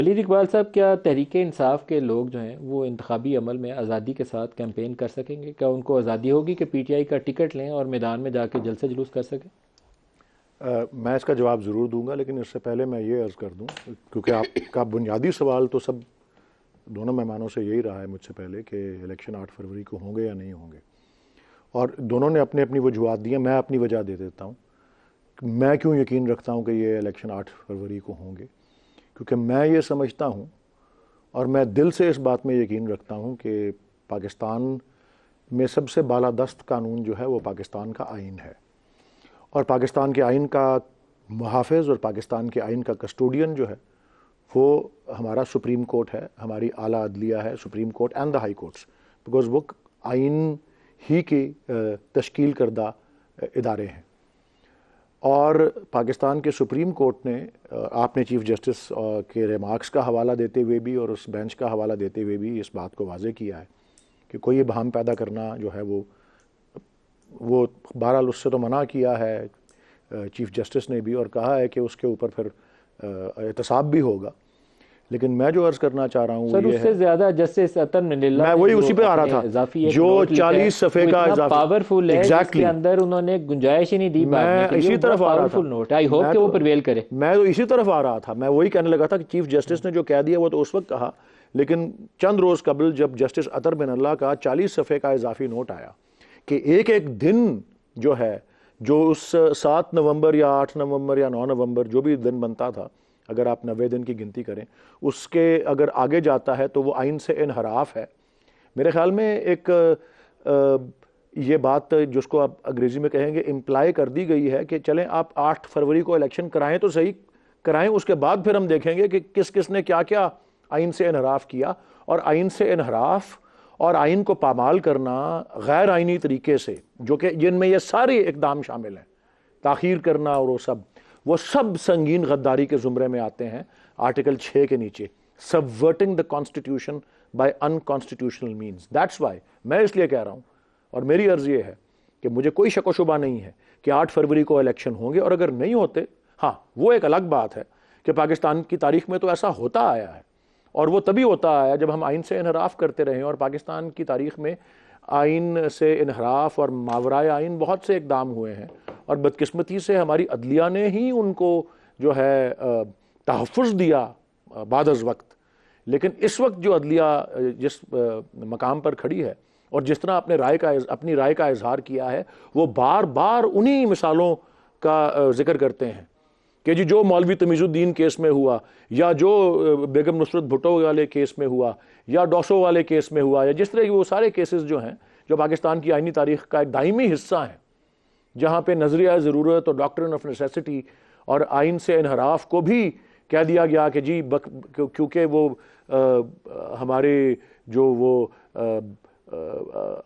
वलीद इकबाल साहब, क्या तहरीक इंसाफ के लोग जो हैं वो इंतखाबी अमल में आज़ादी के साथ कैंपेन कर सकेंगे? क्या उनको आज़ादी होगी कि पीटीआई का टिकट लें और मैदान में जाके जलसे जुलूस कर सकें? मैं इसका जवाब ज़रूर दूंगा, लेकिन इससे पहले मैं ये अर्ज़ कर दूं, क्योंकि आपका बुनियादी सवाल तो सब दोनों मेहमानों से यही रहा है मुझसे पहले कि इलेक्शन 8 फरवरी को होंगे या नहीं होंगे, और दोनों ने अपनी अपनी वजूहत दी हैं। मैं अपनी वजह दे देता हूँ। मैं क्यों यकीन रखता हूँ कि ये इलेक्शन 8 फरवरी को होंगे, क्योंकि मैं ये समझता हूँ और मैं दिल से इस बात में यकीन रखता हूँ कि पाकिस्तान में सबसे बालादस्त कानून जो है वो पाकिस्तान का आइन है, और पाकिस्तान के आइन का मुहाफ़िज़ और पाकिस्तान के आइन का कस्टोडियन जो है वो हमारा सुप्रीम कोर्ट है, हमारी आला अदलिया है, supreme court and the high courts, because वो आइन ही की तश्कील करदा इदारे हैं। और पाकिस्तान के सुप्रीम कोर्ट ने, आपने चीफ जस्टिस के रिमार्क्स का हवाला देते हुए भी और उस बेंच का हवाला देते हुए भी इस बात को वाज़ेह किया है कि कोई इबहम पैदा करना जो है वो बहरहाल उससे तो मना किया है चीफ जस्टिस ने भी, और कहा है कि उसके ऊपर फिर एहतसाब भी होगा। लेकिन मैं जो अर्ज़ करना चाह रहा हूँ सर, ये उससे है, ज्यादा जस्टिस अतन मिनिल्ला मैं वही उसी पे आ रहा था, जो 40 सफ़े का इजाफी पावरफुल है, जिसके अंदर उन्होंने गुंजाइश ही नहीं दी भागने के लिए। इसी तरफ आ रहा था। नोट, आई होप कि वो प्रिवेल करे। मैं तो इसी तरफ आ रहा था, मैं वही कहने लगा था कि चीफ जस्टिस ने जो कह दिया वो तो उस वक्त कहा, लेकिन चंद रोज़ कबल जब जस्टिस अतर मिनल्ला का 40 सफ़े का इजाफी नोट आया कि एक एक दिन जो है, जो उस 7 नवंबर या 8 नवंबर या 9 नवंबर जो भी दिन बनता था, अगर आप 90 दिन की गिनती करें, उसके अगर आगे जाता है तो वो आइन से इनहराफ है। मेरे ख्याल में एक ये बात जिसको आप अंग्रेज़ी में कहेंगे इम्प्लाई कर दी गई है कि चलें आप 8 फरवरी को इलेक्शन कराएं तो सही, कराएं, उसके बाद फिर हम देखेंगे कि किस किस ने क्या क्या आइन से इनहराफ किया। और आइन से इनहराफ और आइन को पामाल करना गैर आइनी तरीके से, जो कि जिनमें ये सारे इकदाम शामिल हैं, ताख़ीर करना और वो सब संगीन गद्दारी के ज़ुमरे में आते हैं। आर्टिकल 6 के नीचे, subverting the constitution bye unconstitutional means. That's why मैं इसलिए कह रहा हूँ, और मेरी अर्ज़ ये है कि मुझे कोई शक व शुबा नहीं है कि 8 फरवरी को इलेक्शन होंगे, और अगर नहीं होते, हाँ वो एक अलग बात है कि पाकिस्तान की तारीख में तो ऐसा होता आया है, और वो तभी होता आया जब हम आइन से इनहराफ करते रहे। और पाकिस्तान की तारीख में आइन से इनहराफ और मावराए आइन बहुत से इकदाम हुए हैं, और बदकिस्मती से हमारी अदलिया ने ही उनको जो है तहफ़्फ़ुज़ दिया बाद अज़ वक्त। लेकिन इस वक्त जो अदलिया जिस मकाम पर खड़ी है और जिस तरह अपनी राय का इजहार किया है, वो बार बार उन्हीं मिसालों का जिक्र करते हैं कि जी जो मौलवी तमीज़ुद्दीन केस में हुआ, या जो बेगम नुसरत भुट्टो वाले केस में हुआ, या डोसो वाले केस में हुआ, या जिस तरह के वो सारे केसेस जो हैं, जो पाकिस्तान की आइनी तारीख का एक दायमी हिस्सा है, जहाँ पे नज़रिया ज़रूरत और डॉक्ट्रिन ऑफ नेसेसिटी और आइन से इनहराफ को भी कह दिया गया कि जी क्योंकि वो हमारे जो वो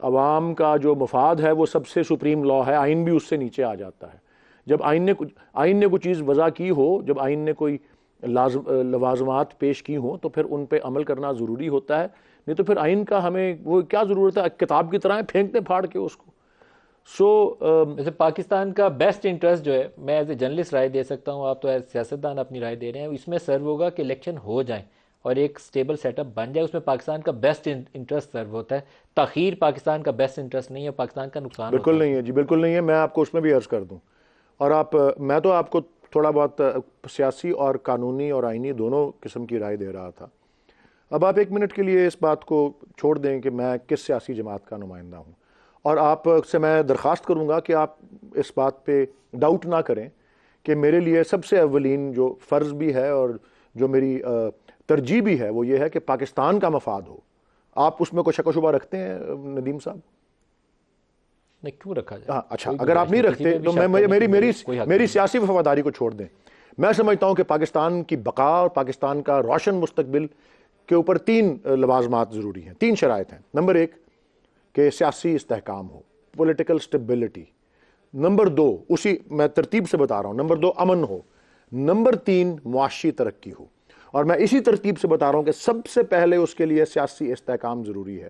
अवाम का जो मफाद है वो सबसे सुप्रीम लॉ है, आइन भी उससे नीचे आ जाता है। जब आइन ने कोई चीज़ वज़ा की हो, जब आइन ने कोई लवाज़मात पेश की हो, तो फिर उन पे अमल करना ज़रूरी होता है। नहीं तो फिर आइन का हमें वो क्या ज़रूरत है, किताब की तरह फेंकते फाड़ के उसको। वैसे पाकिस्तान का बेस्ट इंटरेस्ट जो है, मैं एज ए जर्नलिस्ट राय दे सकता हूँ, आप तो एज सियासतदान अपनी राय दे रहे हैं, इसमें सर्व होगा कि इलेक्शन हो जाए और एक स्टेबल सेटअप बन जाए। उसमें पाकिस्तान का बेस्ट इंटरेस्ट सर्व होता है। ताखीर पाकिस्तान का बेस्ट इंटरेस्ट नहीं है, पाकिस्तान का नुकसान बिल्कुल होता है। नहीं है जी, बिल्कुल नहीं है। मैं आपको उसमें भी अर्ज़ कर दूँ, और मैं तो आपको थोड़ा बहुत सियासी और कानूनी और आइनी दोनों किस्म की राय दे रहा था। अब आप 1 मिनट के लिए इस बात को छोड़ दें कि मैं किस सियासी जमात का नुमाइंदा हूँ, और आपसे मैं दरख्वास्त करूँगा कि आप इस बात पे डाउट ना करें कि मेरे लिए सबसे अव्वलीन जो फ़र्ज़ भी है और जो मेरी तरजीह भी है वो ये है कि पाकिस्तान का मफाद हो। आप उसमें कोई शक व शुबा रखते हैं नदीम साहब? नहीं, क्यों रखा जाए? हाँ, अच्छा, अगर आप नहीं रखते तो मेरी सियासी वफादारी को छोड़ दें। मैं समझता हूँ कि पाकिस्तान की बका और पाकिस्तान का रोशन मुस्तकबिल के ऊपर 3 लवाजमात ज़रूरी हैं, 3 शराइत हैं। नंबर 1 कि सियासी इस्तेहकाम हो, पॉलिटिकल स्टेबिलिटी। नंबर 2, उसी मैं तरतीब से बता रहा हूँ, नंबर 2 अमन हो। नंबर 3 मुआशी तरक्की हो। और मैं इसी तरतीब से बता रहा हूँ कि सबसे पहले उसके लिए सियासी इस्तेहकाम ज़रूरी है,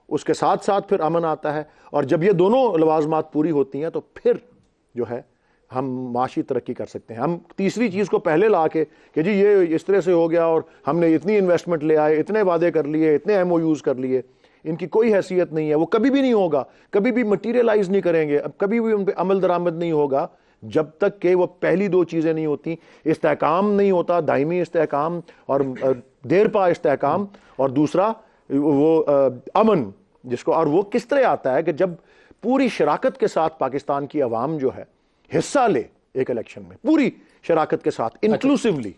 उसके साथ साथ फिर अमन आता है, और जब ये दोनों लवाजमात पूरी होती हैं तो फिर जो है हम माशी तरक्की कर सकते हैं। हम तीसरी चीज़ को पहले ला के कि जी ये इस तरह से हो गया और हमने इतनी इन्वेस्टमेंट ले आए, इतने वादे कर लिए, इतने MOUs कर लिए, इनकी कोई हैसियत नहीं है, वो कभी भी नहीं होगा, कभी भी मटीरियलाइज नहीं करेंगे, अब कभी भी उन पर अमल दरामद नहीं होगा जब तक कि वो पहली दो चीज़ें नहीं होती। इस्तेहकाम नहीं होता, दायमी इस्तेहकाम और देरपा इस्तेहकाम, और दूसरा वो अमन, जिसको, और वो किस तरह आता है कि जब पूरी शराकत के साथ पाकिस्तान की अवाम जो है हिस्सा ले एक इलेक्शन में, पूरी शराकत के साथ, इंक्लूसिवली।